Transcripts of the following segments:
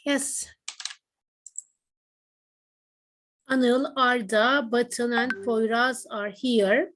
Yes. Anıl, Arda, Batın, and Poyraz are here.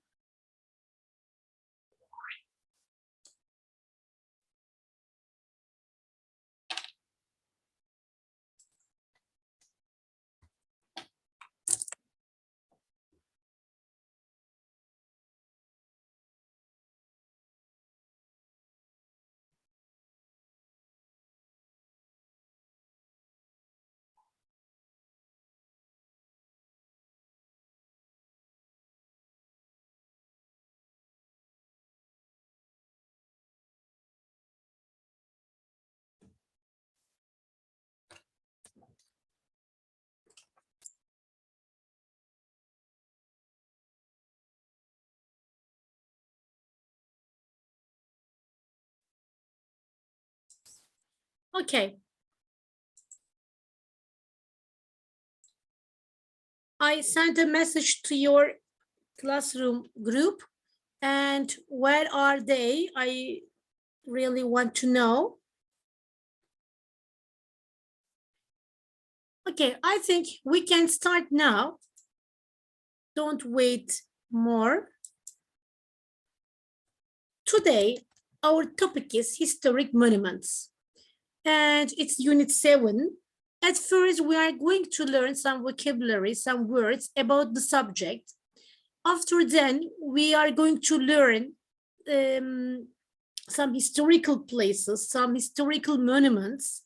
Okay. I sent a message to your classroom group, and where are they? I really want to know. Okay, I think we can start now. Don't wait more. Today, our topic is historic monuments, and it's unit 7. At first, we are going to learn some vocabulary, some words about the subject. After then, we are going to learn some historical places, some historical monuments.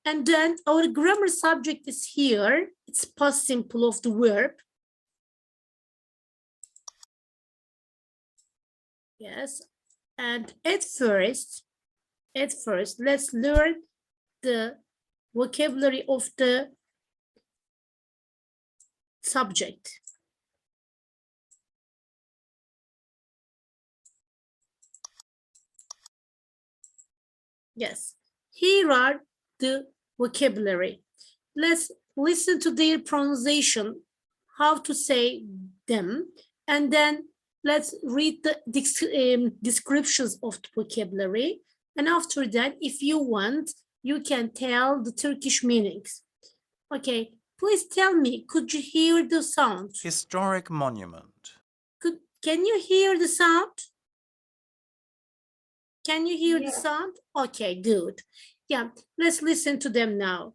And then our grammar subject is here. It's past simple of the verb. Yes. And at first, let's learn the vocabulary of the subject. Yes, here are the vocabulary. Let's listen to their pronunciation, how to say them, and then let's read the descriptions of the vocabulary. And after that, if you want, you can tell the Turkish meanings. Okay, please tell me, could you hear the sound? Historic monument. Can you hear the sound? Can you hear the sound? Okay, good. Yeah, let's listen to them now.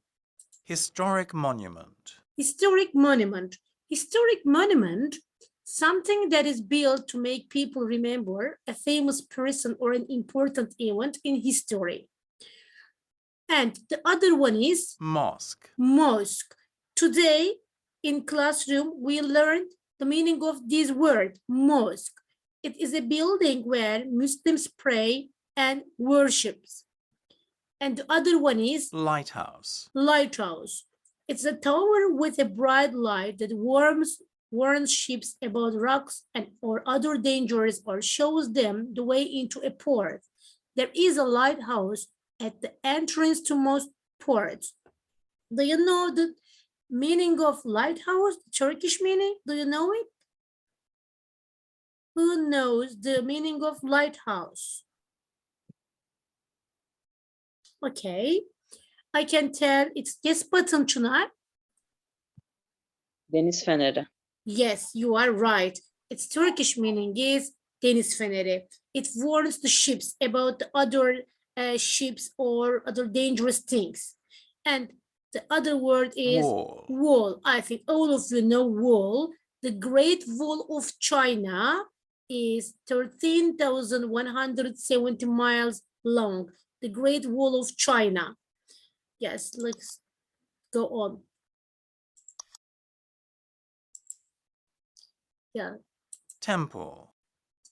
Historic monument. Historic monument. Historic monument, something that is built to make people remember a famous person or an important event in history. And the other one is mosque. Mosque. Today in classroom, we learned the meaning of this word, mosque. It is a building where Muslims pray and worships. And the other one is lighthouse. Lighthouse. It's a tower with a bright light that warns ships about rocks and or other dangers or shows them the way into a port. There is a lighthouse at the entrance to most ports. Do you know the meaning of lighthouse, the Turkish meaning? Do you know it? Who knows the meaning of lighthouse? Okay, I can tell it's yes button, Çınar. Deniz feneri. Yes, you are right. Its Turkish meaning is deniz feneri. It warns the ships about the other ships or other dangerous things. And the other word is wall. Wall. I think all of you know wall. The Great Wall of China is 13,170 miles long. The Great Wall of China. Yes, let's go on. Yeah. Temple.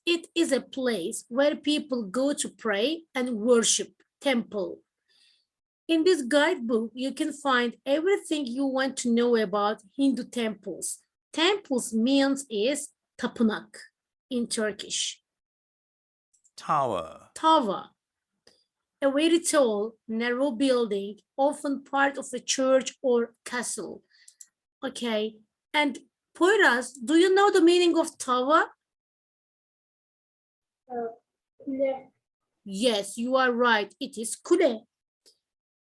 It is a place where people go to pray and worship. Temple. In this guidebook, you can find everything you want to know about Hindu temples. Temples means is tapınak in Turkish. Tower. Tower. A very tall, narrow building, often part of a church or castle. Okay, and Poyraz, do you know the meaning of tower? Kule. Yes, you are right. It is kule.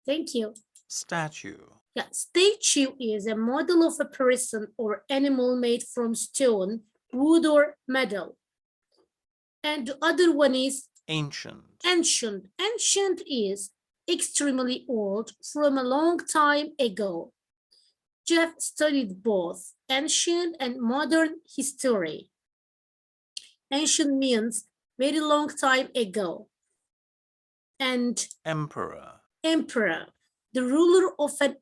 Thank you. statue, Yeah, statue is a model of a person or animal made from stone, wood, or metal. And the other one is ancient, ancient. Ancient is extremely old, from a long time ago. Jeff studied both ancient and modern history. Ancient means very long time ago. And emperor, emperor, the ruler of an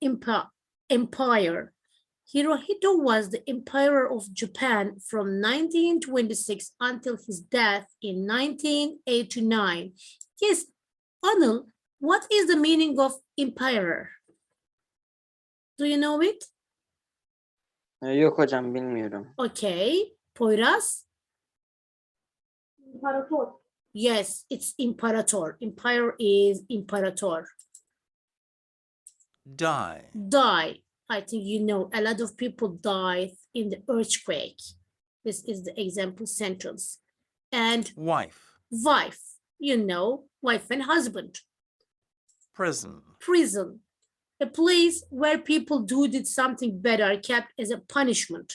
empire. Hirohito was the emperor of Japan from 1926 until his death in 1989. Yes, Anil, what is the meaning of emperor? Do you know it? Yok hocam bilmiyorum. Okay. Poyraz? Imperator. Yes, it's imperator. Empire is imperator. die, Die. I think you know a lot of people died in the earthquake. This is the example sentence. And wife, wife, you know, wife and husband. prison, Prison, a place where people do did something bad are kept as a punishment.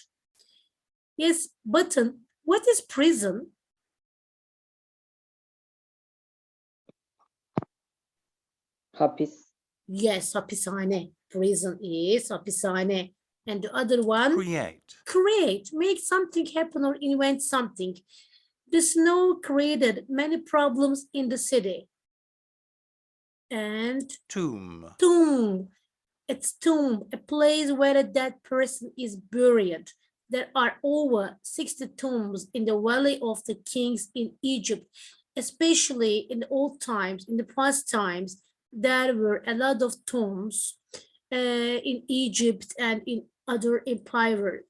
Yes, Button, what is prison? Hapis. Yes, hapishane. Prison is hapishane. And the other one? Create, make something happen or invent something. The snow created many problems in the city. And tomb, it's tomb, a place where a dead person is buried. There are over 60 tombs in the Valley of the Kings in Egypt, especially in the old times, in the past times. There were a lot of tombs in Egypt and in other empires,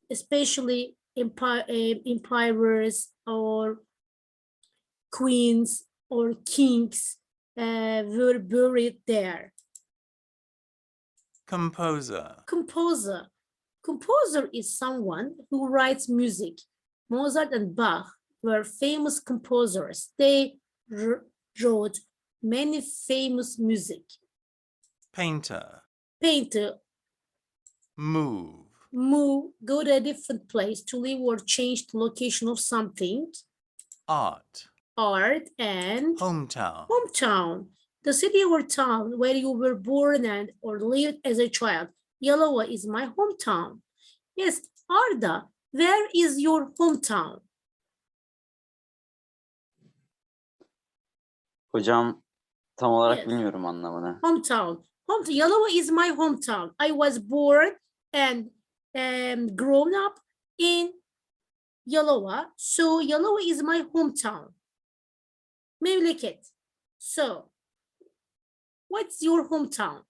especially empires or queens or kings were buried there. composer, Composer. Composer is someone who writes music. Mozart and Bach were famous composers. They wrote many famous music. painter, Painter, move, go to a different place to live or change the location of something. art, And hometown, the city or town where you were born and or lived as a child. Yalova is my hometown. Yes, Arda, where is your hometown? Hocam tam olarak Yes. bilmiyorum anlamını. Hometown. Yalova is my hometown. I was born and grown up in Yalova. So Yalova is my hometown. Memleket. So, what's your hometown?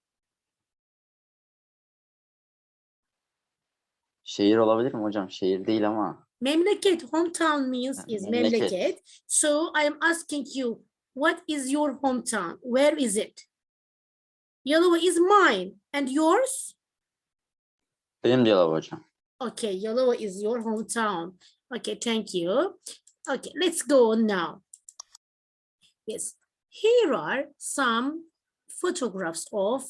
Şehir olabilir mi hocam? Şehir değil ama. Memleket, hometown means is memleket. So I am asking you, what is your hometown? Where is it? Yalova is mine. And yours? Benim de Yalova hocam. Okay, Yalova is your hometown. Okay, thank you. Okay, let's go on now. Yes, here are some photographs of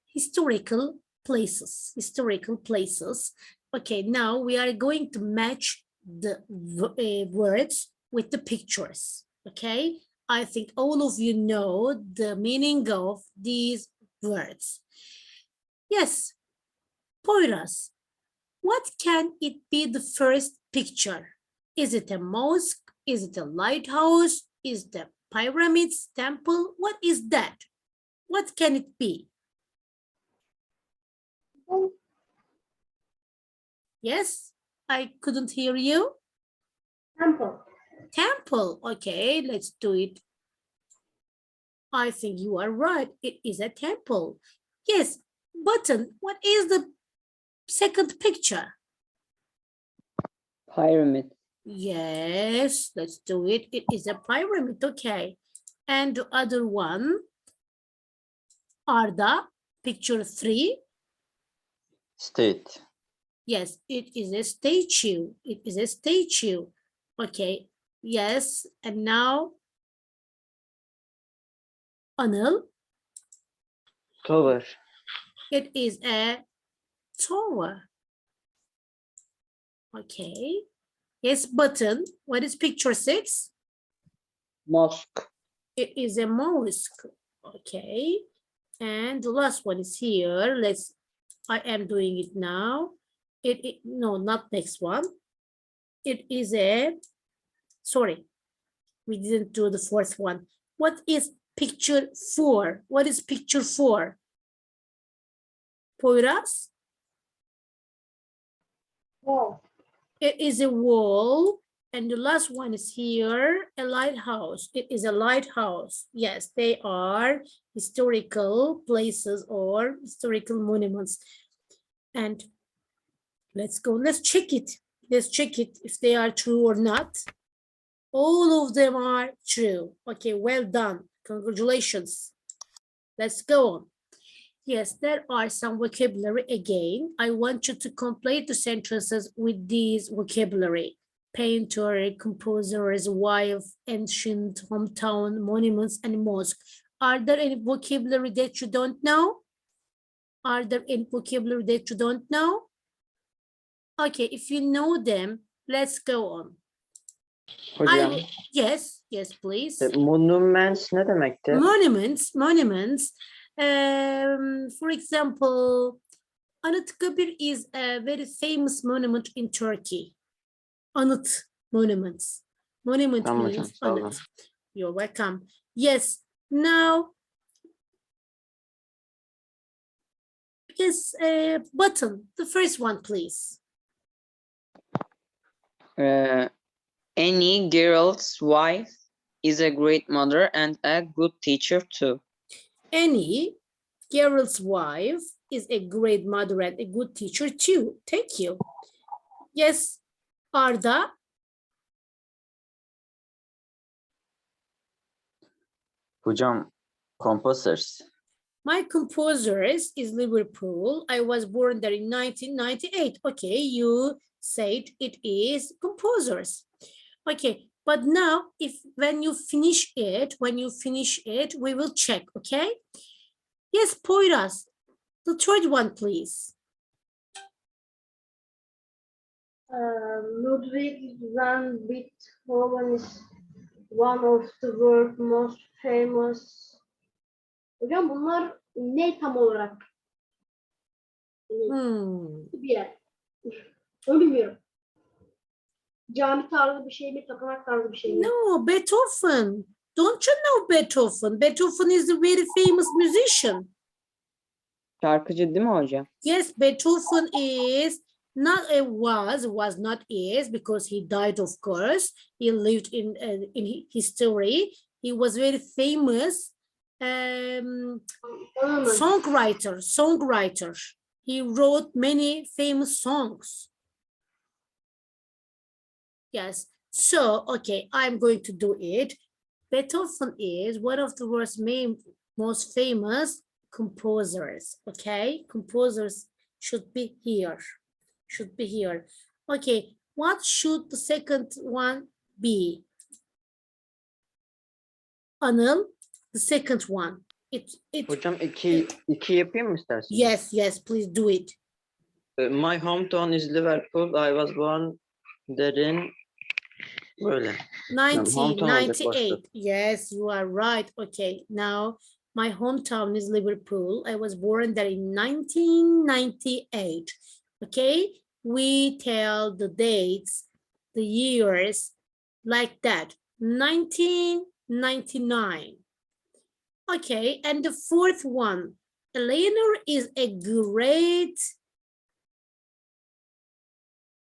historical places. Okay, now we are going to match the words with the pictures. Okay, I think all of you know the meaning of these words. Yes, Poyraz, what can it be the first picture? Is it a mosque? Is it a lighthouse? Is it a pyramids, temple? What is that? What can it be? Yes, I couldn't hear you. Temple. Okay, let's do it. I think you are right. It is a temple. Yes, Button, what is the second picture? Pyramid. Yes, let's do it. It is a pyramid. Okay. And the other one, Arda, picture 3. State. Yes, it is a statue. It is a statue. Okay, yes. And now, Anil, Tower. It is a tower. Okay. Yes, button. What is picture 6? Mosque. It is a mosque. Okay. And the last one is here. I am doing it now. No, not next one. It is sorry, we didn't do the fourth one. What is picture 4? What is picture 4? Poyraz? Wall. It is a wall. And the last one is here, a lighthouse. It is a lighthouse. Yes, they are historical places or historical monuments. And let's go, let's check it. Let's check it if they are true or not. All of them are true. Okay, well done. Congratulations. Let's go on. Yes, there are some vocabulary again. I want you to complete the sentences with these vocabulary. Painter, composer's wife, ancient, hometown, monuments, and mosque. Are there any vocabulary that you don't know? Are there any vocabulary that you don't know? Okay, if you know them, let's go on. Hocam. Yes, please. Monuments ne demekti? Monuments. For example, Anıtkabir is a very famous monument in Turkey. Anıt monuments. Monument Tamam means hocam, sağ olun. anıt. You're welcome. Yes. Now, yes, button. The first one, please. Any girl's wife is a great mother and a good teacher too. Any girl's wife is a great mother and a good teacher too. Thank you. Yes, Arda. Hocam, composers. My composers is Liverpool. I was born there in 1998. Okay, you said it is composers. Okay, but now when you finish it, we will check, okay? Yes, Poyraz, the third one, please. Ludwig van Beethoven is one of the world's most famous. Hocam bunlar ne tam olarak? Bir yer. Onu bilmiyorum. Cami tarzı bir şey mi, tapınak tarzı bir şey mi? No, Beethoven. Don't you know Beethoven? Beethoven is a very famous musician. Şarkıcı değil mi hocam? Yes, Beethoven is not a was not is because he died, of course. He lived in history. He was very famous songwriter. He wrote many famous songs. Yes. So, okay, I'm going to do it. Beethoven is one of the world's most famous composers. Okay, composers should be here. Okay, what should the second one be? Anil, the second one. Hocam iki yapayım mı isterseniz? Yes, please do it. My hometown is Liverpool. I was born therein. Böyle. 1998. Yes, you are right. Okay, now my hometown is Liverpool. I was born there in 1998. Okay, we tell the dates, the years like that. 1999. Okay, and the fourth one, Eleanor is a great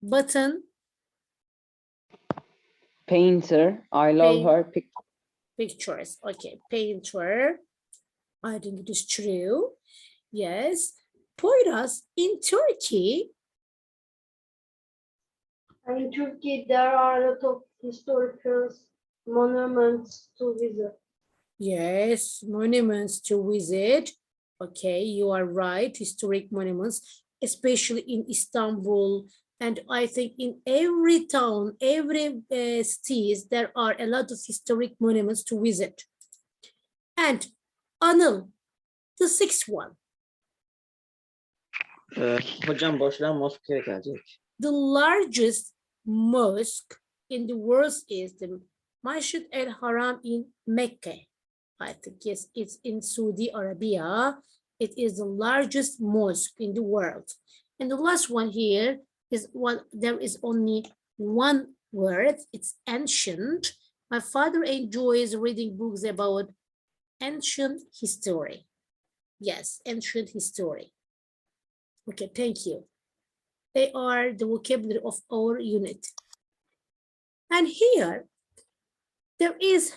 button. Painter. I love her pictures. Okay, painter. I think it is true. Yes. Poyraz, in Turkey. In Turkey, there are a lot of historical monuments to visit. Yes, monuments to visit. Okay, you are right. Historic monuments, especially in Istanbul. And I think in every town, every city, there are a lot of historic monuments to visit. And Anil, The sixth one. Hocam boşluğa Moskova'ya gelecek. The largest mosque in the world is the Masjid al-Haram in Mecca. I think yes, it's in Saudi Arabia. It is the largest mosque in the world. And the last one here is one, there is only one word. It's ancient. My father enjoys reading books about ancient history. Yes, ancient history. Okay, thank you. They are the vocabulary of our unit. And here, there is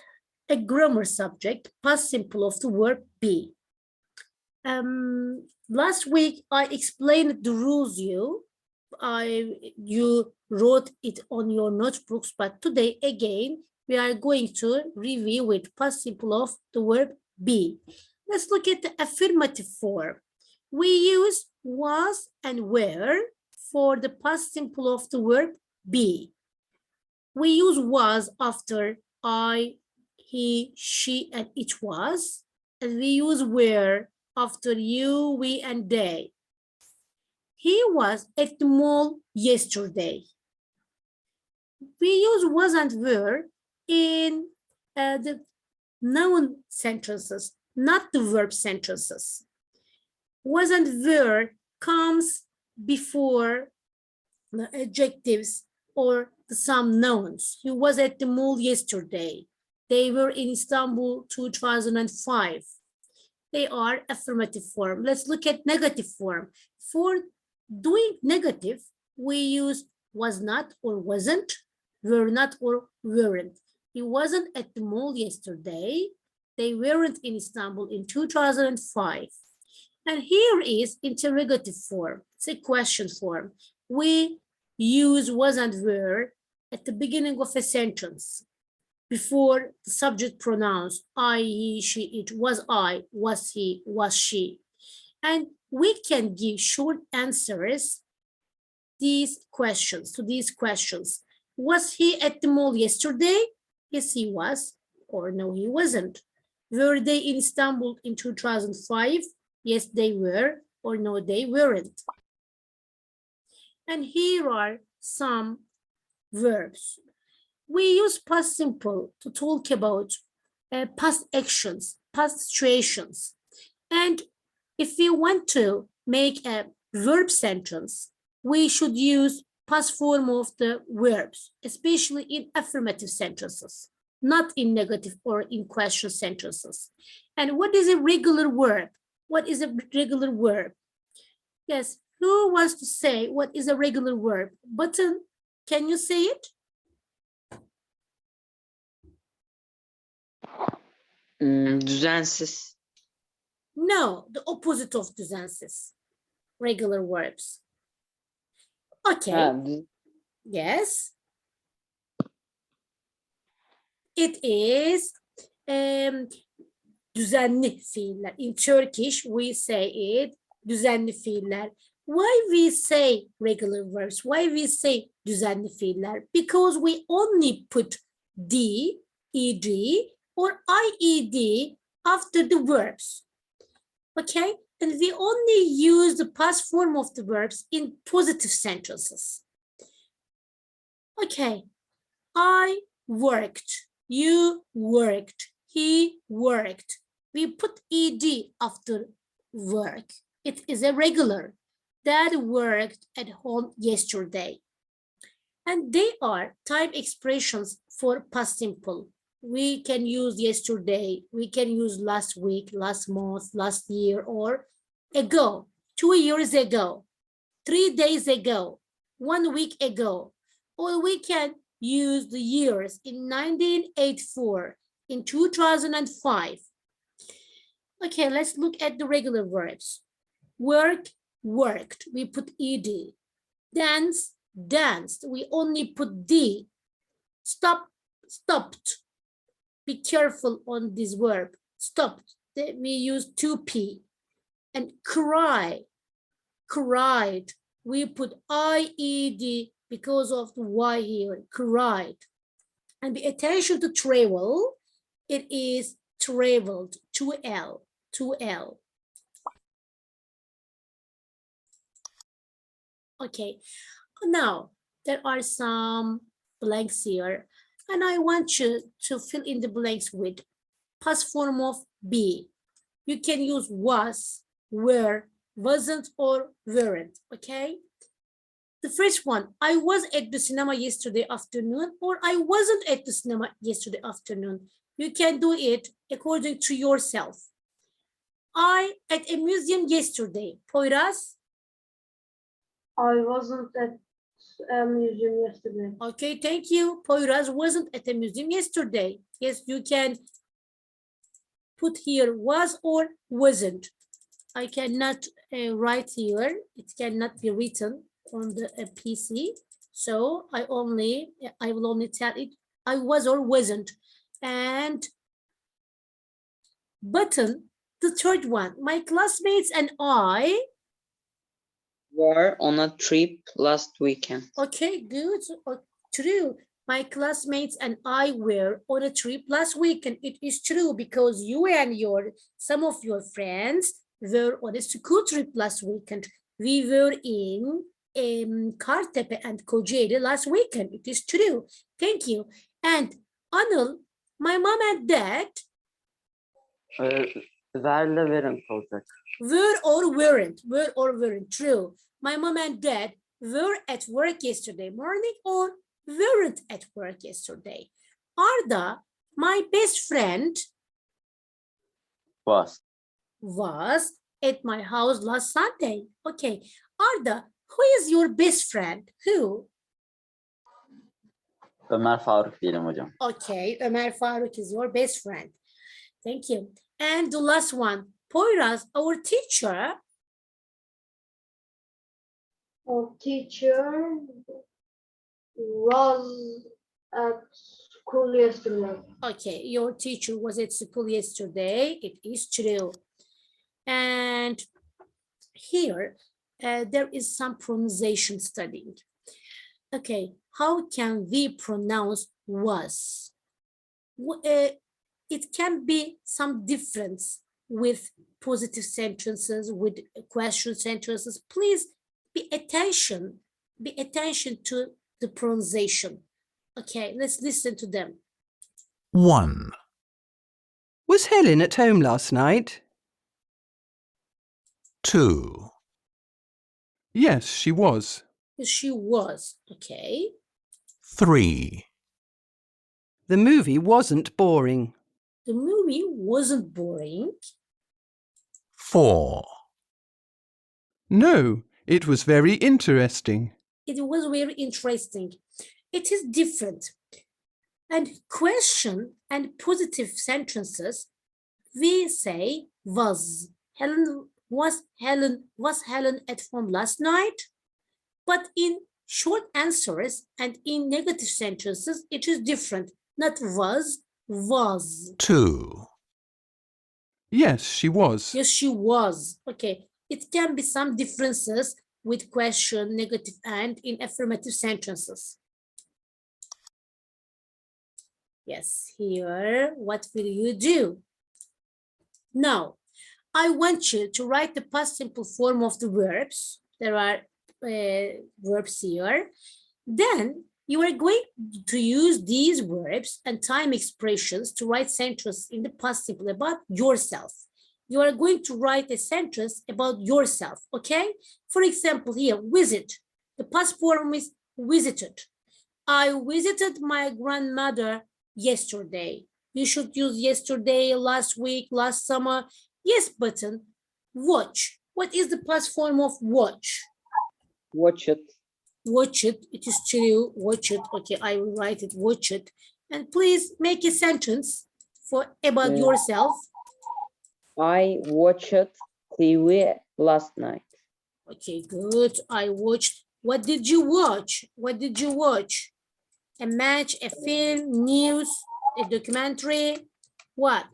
a grammar subject, past simple of the verb be. Last week, I explained the rules you wrote it on your notebooks, but today, again, we are going to review with past simple of the verb be. Let's look at the affirmative form. We use was and were for the past simple of the verb be. We use was after I, he, she, and it was. And we use were after you, we, and they. He was at the mall yesterday. We use was and were in the noun sentences, not the verb sentences. Was and were comes before the adjectives or some nouns. He was at the mall yesterday. They were in Istanbul 2005. They are affirmative form. Let's look at negative form. For doing negative, we use was not or wasn't, were not or weren't. He wasn't at the mall yesterday. They weren't in Istanbul in 2005. And here is interrogative form. It's a question form. We use was and were at the beginning of a sentence before the subject pronouns I, he, she, it, was I, was he, was she. And we can give short answers to these questions. Was he at the mall yesterday? Yes, he was, or no, he wasn't. Were they in Istanbul in 2005? Yes, they were, or no, they weren't. And here are some verbs. We use past simple to talk about past actions, past situations. And if we want to make a verb sentence, we should use past form of the verbs, especially in affirmative sentences, not in negative or in question sentences. And what is a regular verb? What is a regular verb? Yes, who wants to say what is a regular verb? Button, can you say it? Düzensiz. No, the opposite of düzensiz. Regular verbs. Okay, yes. It is düzenli fiiller. In Turkish, we say it düzenli fiiller. Why we say regular verbs? Why we say düzenli fiiller? Because we only put d, ed, or ied after the verbs. Okay, and we only use the past form of the verbs in positive sentences. Okay, I worked, you worked, he worked. We put ed after work. It is a regular. Dad worked at home yesterday. And they are type expressions for past simple. We can use yesterday, we can use last week, last month, last year, or ago, 2 years ago, 3 days ago, 1 week ago. Or we can use the years in 1984, in 2005. Okay, let's look at the regular verbs. Work, worked, we put ed. Dance, danced, we only put d. Stop, stopped. Be careful on this verb. Stopped, we use 2p. And cry, cried, we put ied because of the y here, cried. And the attention to travel, it is traveled, 2l. Okay, now there are some blanks here, and I want you to fill in the blanks with past form of be. You can use was, were, wasn't, or weren't, okay? The first one, I was at the cinema yesterday afternoon, or I wasn't at the cinema yesterday afternoon. You can do it according to yourself. I at a museum yesterday. Poyraz? I wasn't at a museum yesterday. Okay, thank you. Poyraz wasn't at a museum yesterday. Yes, you can put here was or wasn't. I cannot write here. It cannot be written on the PC. So I will only tell it I was or wasn't. And button, the third one, my classmates and I. Were on a trip last weekend. Okay, good. True. My classmates and I were on a trip last weekend. It is true because you and some of your friends were on a school trip last weekend. We were in Kartepe and Kocaeli last weekend. It is true. Thank you. And Anil, my mom and dad. Were'le weren't olacak. Were or weren't. Were or weren't. True. My mom and dad were at work yesterday morning or weren't at work yesterday. Arda, my best friend, Was. at my house last Sunday. Okay. Arda, who is your best friend? Who? Ömer Faruk diyelim hocam. Okay, Ömer Faruk is your best friend. Thank you. And the last one, Poyraz, our teacher. Our teacher was at school yesterday. Okay, your teacher was at school yesterday. It is true. And here, there is some pronunciation studying. Okay, how can we pronounce was? It can be some difference with positive sentences, with question sentences. Please be attention to the pronunciation. Okay, let's listen to them. 1, Was Helen at home last night? 2, Yes, she was. She was. Okay. 3, The movie wasn't boring. The movie wasn't boring. 4, No, it was very interesting. It was very interesting. It is different. And question and positive sentences, we say was. Was Helen at home last night? But in short answers and in negative sentences, it is different. Not was. 2, Yes, she was. Yes, she was. Okay. It can be some differences with question, negative, and in affirmative sentences. Yes, here, what will you do? Now, I want you to write the past simple form of the verbs. There are verbs here. Then you are going to use these verbs and time expressions to write sentences in the past simple about yourself. You are going to write a sentence about yourself, okay? For example, here, visit. The past form is visited. I visited my grandmother yesterday. You should use yesterday, last week, last summer. Yes, button. Watch. What is the past form of watch? Watch it. Watch it. It is true. Watch it. Okay, I will write it. Watch it. And please make a sentence about yourself. I watched TV last night. Okay, good. I watched. What did you watch? What did you watch? A match, a film, news, a documentary. What?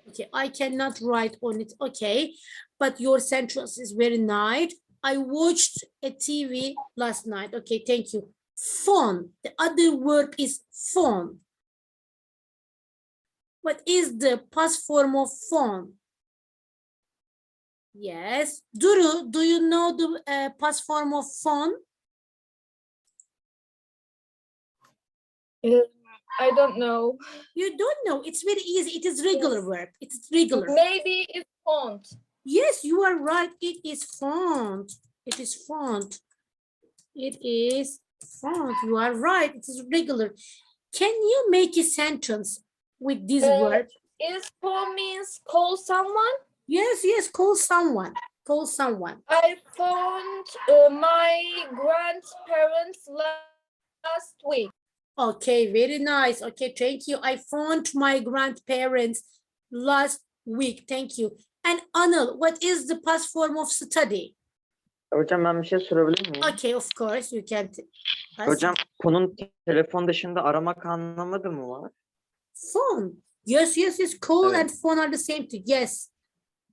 Okay, I cannot write on it. Okay, but your sentence is very nice. I watched a TV last night. Okay, thank you. Phone. The other verb is phone. What is the past form of phone? Yes. Duru, do you know the past form of phone? I don't know. You don't know. It's very easy. It is regular Yes. verb. It's regular. Maybe it's font. Yes, you are right. It is font. It is font. It is font. You are right. It is regular. Can you make a sentence with this word? Is phone means call someone? Yes, yes. Call someone. Call someone. I phoned my grandparents last week. Okay, very nice. Okay, thank you. I phoned my grandparents last week. Thank you. And Anil, what is the past form of study? Hocam ben bir şey sorabilir miyim? Okay, of course you can. Hocam konunun telefon dışında aramak anlamı mı var? Phone. Yes, yes, yes. Call Evet. and phone are the same thing. Yes.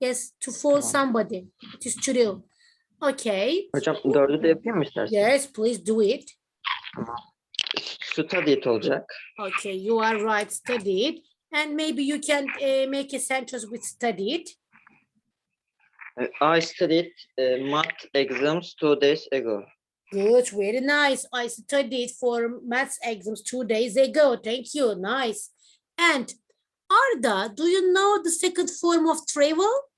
Yes, to phone Tamam. somebody. It is true. Okay. Hocam 4'ü de yapayım mı istersen? Yes, please do it. Studied olacak. Okay, you are right. Studied. And maybe you can make a sentence with studied. I studied math exams 2 days ago. Good, very nice. I studied for maths exams 2 days ago. Thank you. Nice. And Arda, do you know the second form of travel?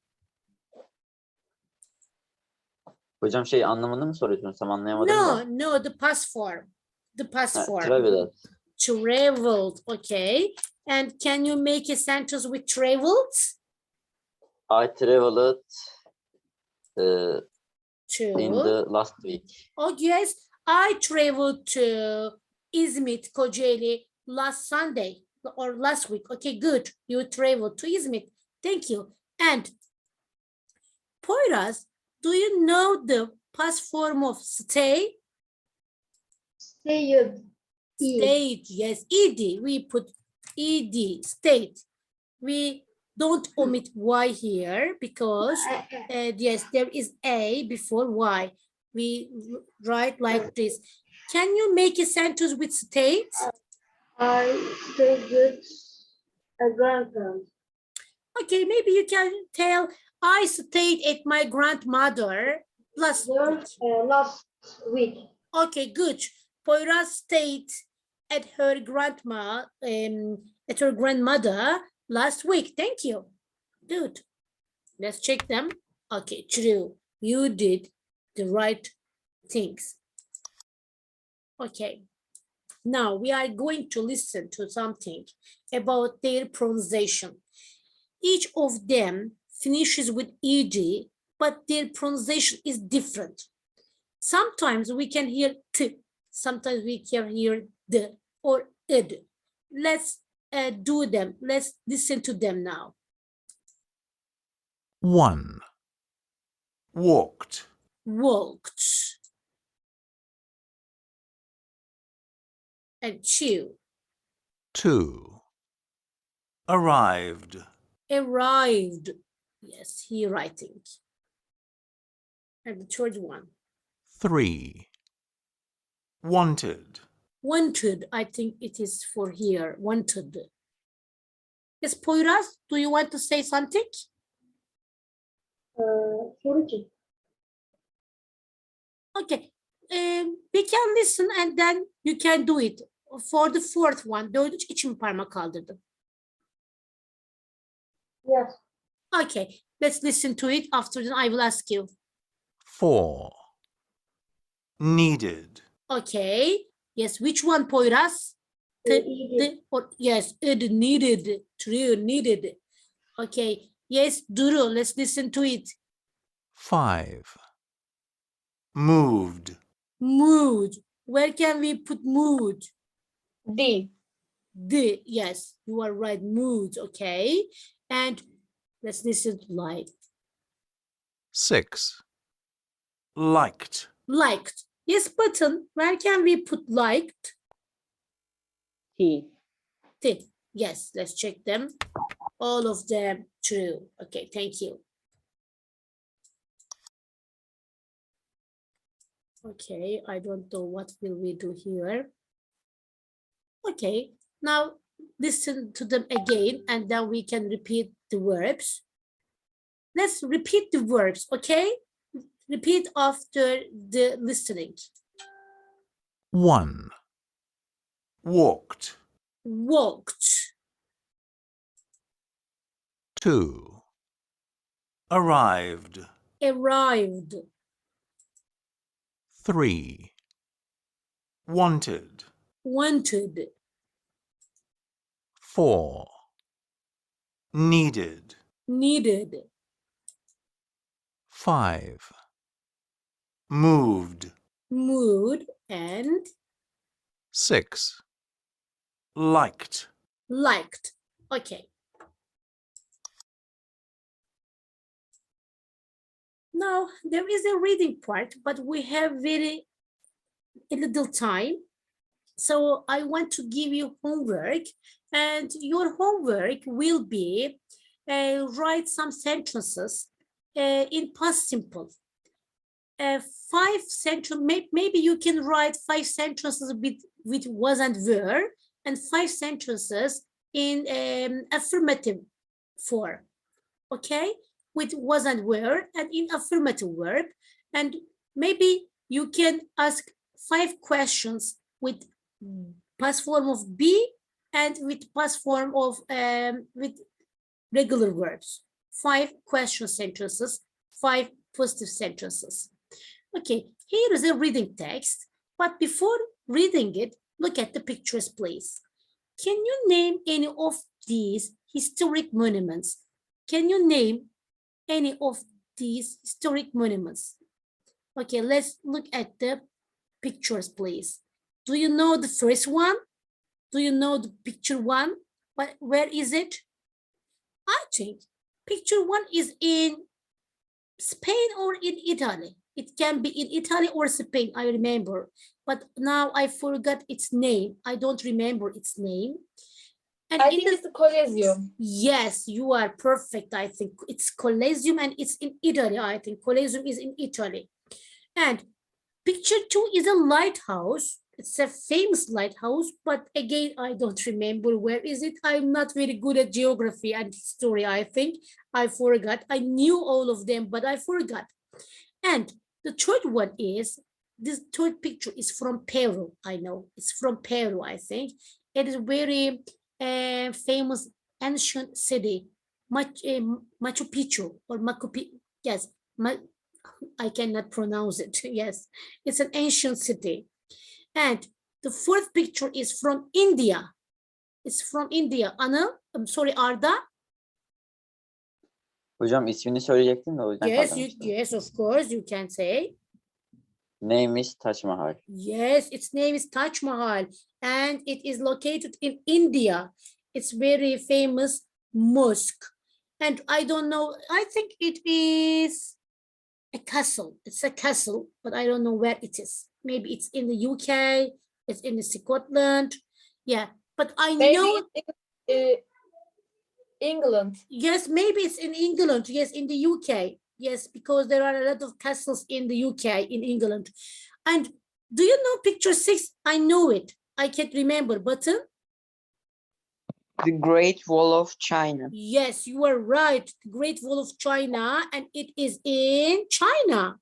Hocam şey anlamını mı soruyorsunuz? Tam anlayamadım No, da. no, the past form. The past Ha, form. traveled. Traveled, okay. And can you make a sentence with traveled? I traveled in To. the last week. Oh, yes. I traveled to Izmit, Kocaeli last Sunday or last week. Okay, good. You traveled to Izmit. Thank you. And Poyraz, do you know the past form of stay? Stayed. Stayed, yes. Ed, we put ed, stayed. We don't omit y here because yes, there is a before y. We write like this. Can you make a sentence with stayed? I stayed a grandparent. Okay, maybe you can tell I stayed at my grandmother last week. Last week. Okay, good. Poyraz stayed at her grandmother last week. Thank you. Good. Let's check them. Okay, true. You did the right things. Okay. Now we are going to listen to something about their pronunciation. Each of them finishes with ed, but their pronunciation is different. Sometimes we can hear t, sometimes we can hear the or id. Let's do them. Let's listen to them now. 1. Walked. Walked. And 2. 2. Arrived. Arrived. Yes, he writing. And the third one. 3. Wanted. Wanted, I think it is for here. Wanted. Yes, Poyraz, do you want to say something? Soru için. Okay. We can listen and then you can do it. For the fourth one, dördüncü için parmak kaldırdım. Yes. Okay, let's listen to it. After that, I will ask you. 4. Needed. Okay. Yes, which one, Poyraz? Yes, it needed. True, needed. Okay. Yes, Duru, let's listen to it. 5. Moved. Mood. Where can we put mood? D. The, yes, you are right. Mood, okay. And let's listen to like. 6. Liked. Liked. Yes, button. Where can we put liked? T. T. Yes, let's check them. All of them true. Okay, thank you. Okay, I don't know what will we do here. Okay, now listen to them again and then we can repeat the verbs. let's repeat the verbs, okay? Repeat after the listening. 1. Walked. Walked, 2. Arrived. arrived, 3. Wanted. wanted, 4. Needed. needed, 5. Moved. mood, and 6. Liked. liked. Okay. Now there is a reading part, but we have very a little time. So I want to give you homework, and your homework will be write some sentences in past simple. 5 sentences, maybe you can write 5 sentences with was and were, and 5 sentences in affirmative form, okay? With was and were, and in affirmative verb. And maybe you can ask 5 questions with past form of be and with past form of with regular verbs. 5 question sentences, 5 positive sentences. Okay, here is a reading text, but before reading it, look at the pictures, please. Can you name any of these historic monuments? Can you name any of these historic monuments? Okay, let's look at the pictures, please. Do you know the first one? Do you know the picture 1? But where is it? I think picture 1 is in Spain or in Italy. It can be in Italy or Spain, I remember. But now I forgot its name. I don't remember its name. And I think it's the Colosseum. yes, you are perfect. I think it's Colosseum and it's in Italy. I think Colosseum is in Italy. And picture 2 is a lighthouse. It's a famous lighthouse, but again, I don't remember where is it. I'm not very good at geography and history, I think. I forgot. I knew all of them, but I forgot. And the third one is, this third picture is from Peru. I know it's from Peru, I think. It is very famous ancient city, Machu Picchu or Machu Picchu. Yes, I cannot pronounce it. Yes, it's an ancient city. And the fourth picture is from India. It's from India. Anna, I'm sorry, Arda. Hocam ismini söyleyecektim de o yüzden Yes, kaldırmıştım. yes, of course, you can say. Neymiş? Taş Mahal. Yes, its name is Taj Mahal, and it is located in India. It's very famous mosque. And I don't know, I think it is a castle. It's a castle, but I don't know where it is. Maybe it's in the UK, it's in Scotland. Yeah, but I Maybe know, it's in England. yes, maybe it's in England. Yes, in the UK. Yes, because there are a lot of castles in the UK, in England. And do you know picture 6? I know it. I can't remember. Button? The Great Wall of China. Yes, you are right. The Great Wall of China, and it is in China.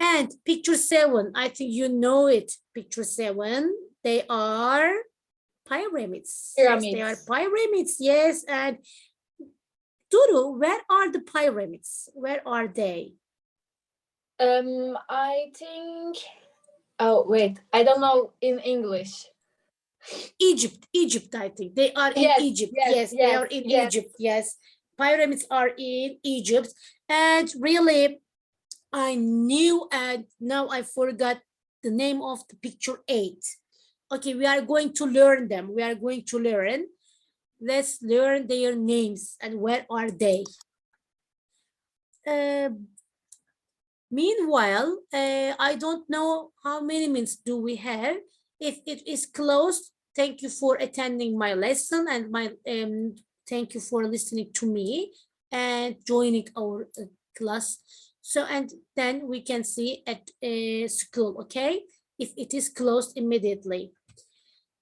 And picture 7, I think you know it. Picture 7, they are pyramids. Yes, they are Pyramids. pyramids, yes. And Duru, where are the pyramids? Where are they? I think. Oh wait, I don't know in English. Egypt, I think. They are in Yes, Egypt. yes, Yes, they are yes, in yes. Egypt. Yes. Pyramids are in Egypt. And really, I knew, and now I forgot the name of the picture 8. Okay, we are going to learn them. We are going to learn. Let's learn their names and where are they. Meanwhile, I don't know how many minutes do we have. If it is closed, thank you for attending my lesson and my thank you for listening to me and joining our class. So, and then we can see at school, okay? If it is closed immediately.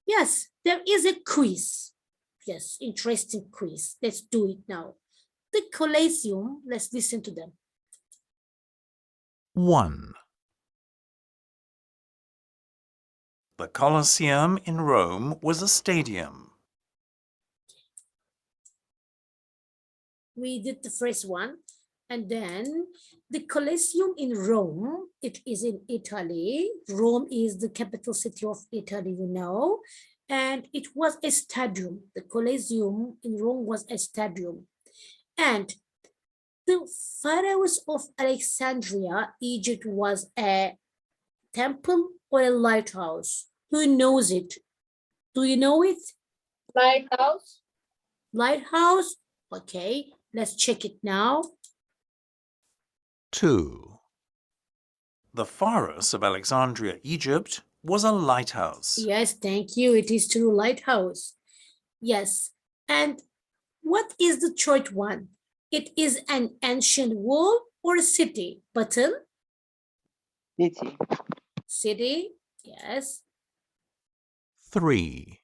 Yes, there is a quiz. Yes, interesting quiz. Let's do it now. Do the Colosseum, let's listen to them. 1. The Colosseum in Rome was a stadium. We did the first one. And then the Colosseum in Rome, it is in Italy. Rome is the capital city of Italy, you know. And it was a stadium. The Colosseum in Rome was a stadium. And the pharaohs of Alexandria, Egypt, was a temple or a lighthouse. Who knows it? Do you know it? Lighthouse. Lighthouse? Okay, let's check it now. 2. The Pharos of Alexandria, Egypt, was a lighthouse. Yes, thank you. It is true, lighthouse. Yes. And what is the third one? It is an ancient wall or a city? Button? City. City? Yes. 3.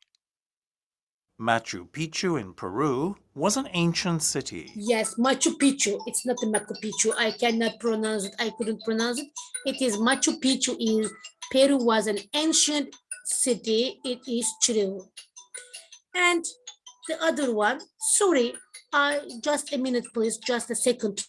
Machu Picchu in Peru was an ancient city. Yes, Machu Picchu. It's not the Machu Picchu. I cannot pronounce it. I couldn't pronounce it. It is Machu Picchu in Peru was an ancient city. It is true. And the other one, sorry, just a minute, please, just a second.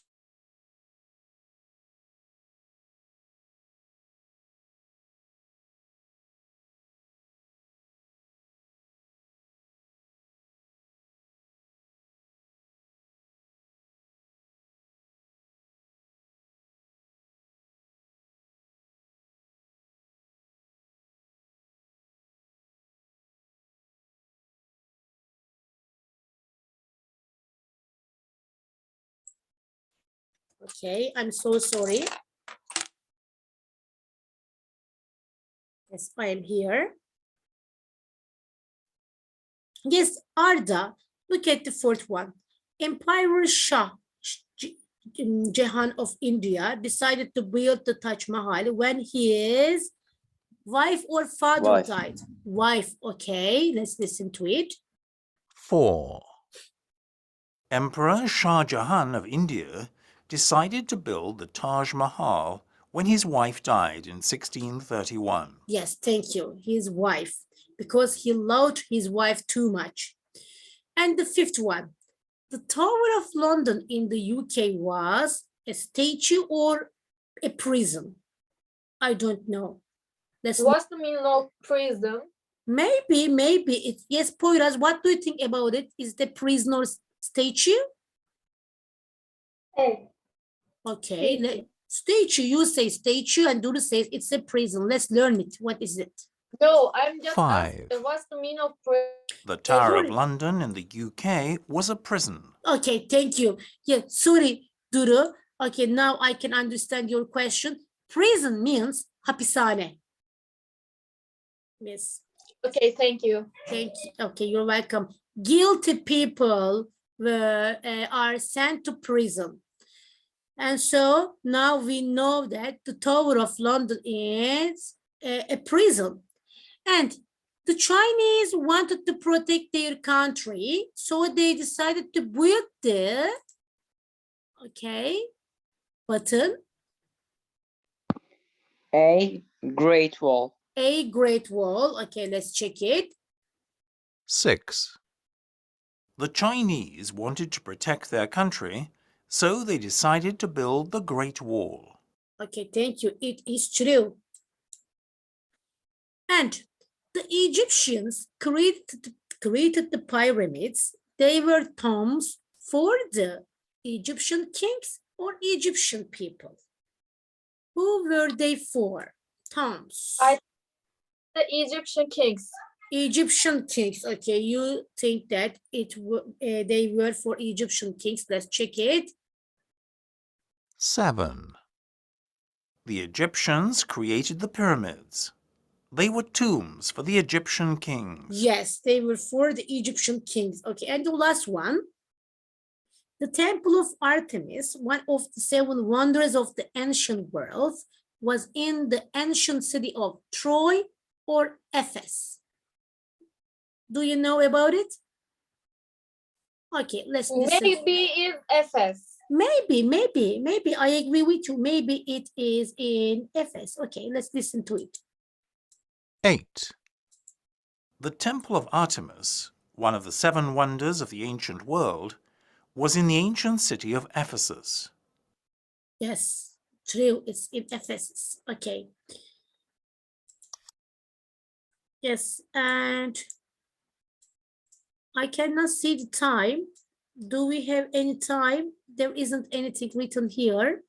Okay, I'm so sorry. Yes, I am here. Yes, Arda, look at the fourth one. Emperor Shah Jahan of India decided to build the Taj Mahal when his wife or father Wife. died. Wife, okay, let's listen to it. 4. Emperor Shah Jahan of India decided to build the Taj Mahal when his wife died in 1631. Yes, thank you, his wife, because he loved his wife too much. And the fifth one, the Tower of London in the UK was a statue or a prison? I don't know. What's the meaning of prison? Maybe it's, yes, Poyraz, what do you think about it? Is the prisoner's statue? Evet. Okay, Statue. statue, you say statue and Duru says it's a prison. Let's learn it. What is it? No, I'm just 5. asking, what's the meaning of prison? The Tower of sorry. London in the UK was a prison. Okay, thank you. Yeah, sorry, Duru. Okay, now I can understand your question. Prison means hapishane. Yes. Okay, thank you. Thank you. Okay, you're welcome. Guilty people were, are sent to prison. And so now we know that the Tower of London is a prison. And the Chinese wanted to protect their country, so they decided to build the, okay, button, A Great Wall. a Great Wall. Okay, let's check it. 6. The Chinese wanted to protect their country, so they decided to build the Great Wall. Okay, thank you. It is true. And the Egyptians created the pyramids. They were tombs for the Egyptian kings or Egyptian people. Who were they for? Tombs. The Egyptian kings. Egyptian kings. Okay, you think that they were for Egyptian kings. Let's check it. 7. The Egyptians created the pyramids. They were tombs for the Egyptian kings. Yes, they were for the Egyptian kings. Okay, and the last one. The Temple of Artemis, one of the 7 wonders of the ancient world, was in the ancient city of Troy or Ephes. Do you know about it? Okay, let's listen. Maybe it's Efes. Maybe. I agree with you. Maybe it is in Ephes. Okay, let's listen to it. 8. The Temple of Artemis, one of the 7 wonders of the ancient world, was in the ancient city of Ephesus. Yes, true. It's in Ephesus. Okay. Yes, and I cannot see the time. Do we have any time? There isn't anything written here,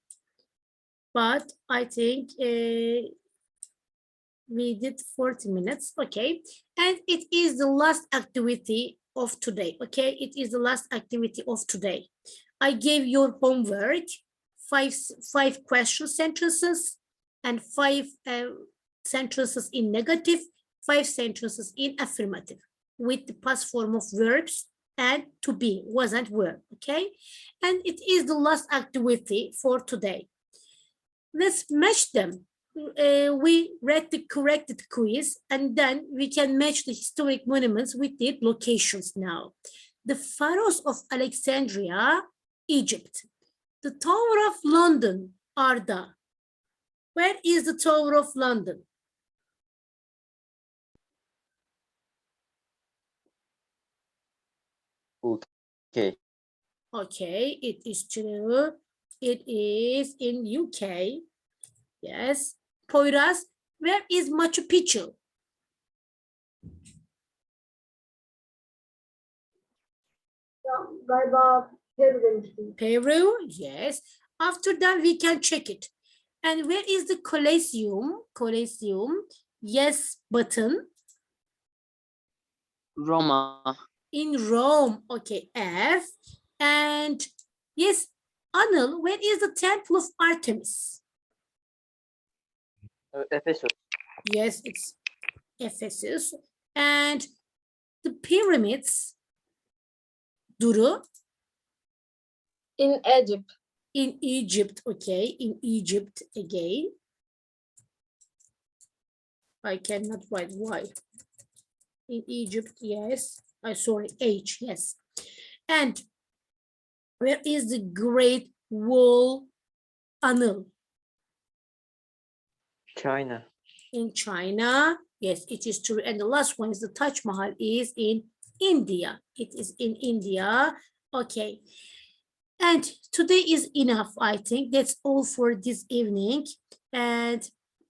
but I think we did 40 minutes. Okay, and it is the last activity of today. Okay, it is the last activity of today. I gave your homework five question sentences and 5 sentences in negative, 5 sentences in affirmative with the past form of verbs and to be, wasn't, were. Okay, and it is the last activity for today. Let's match them. We read the corrected quiz and then we can match the historic monuments with their locations now. The pharaohs of Alexandria, Egypt. The Tower of London, Arda. Where is the Tower of London? Okay. Okay, it is true. It is in UK. Yes. Poyraz, where is Machu Picchu? Galiba Peru demiştim. Peru, yes. After that, we can check it. And where is the Colosseum? Colosseum, yes, button. Roma. In Rome, okay, F. And yes, Anil, where is the Temple of Artemis? Efesus. Yes, it's Ephesus. And the pyramids, Duru, In Egypt. in Egypt, okay, in Egypt again. I cannot write Y. In Egypt, yes. Sorry, H, yes. And where is the Great Wall, Anil? China. In China. Yes, it is true. And the last one is the Taj Mahal is in India. It is in India. Okay. And today is enough, I think. That's all for this evening. And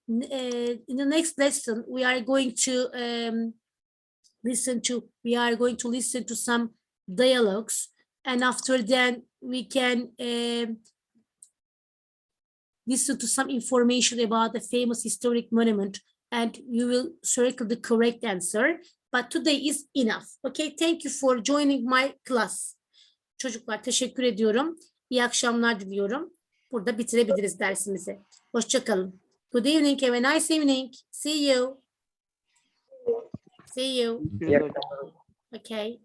in the next lesson, we are going to listen to some dialogues. And after that, we can listen to some information about the famous historic monument and you will circle the correct answer. But today is enough. Okay, thank you for joining my class. Çocuklar teşekkür ediyorum. İyi akşamlar diliyorum. Burada bitirebiliriz dersimizi. Hoşça kalın. Good evening, have a nice evening. See you. See you. İyi akşamlar. Okay.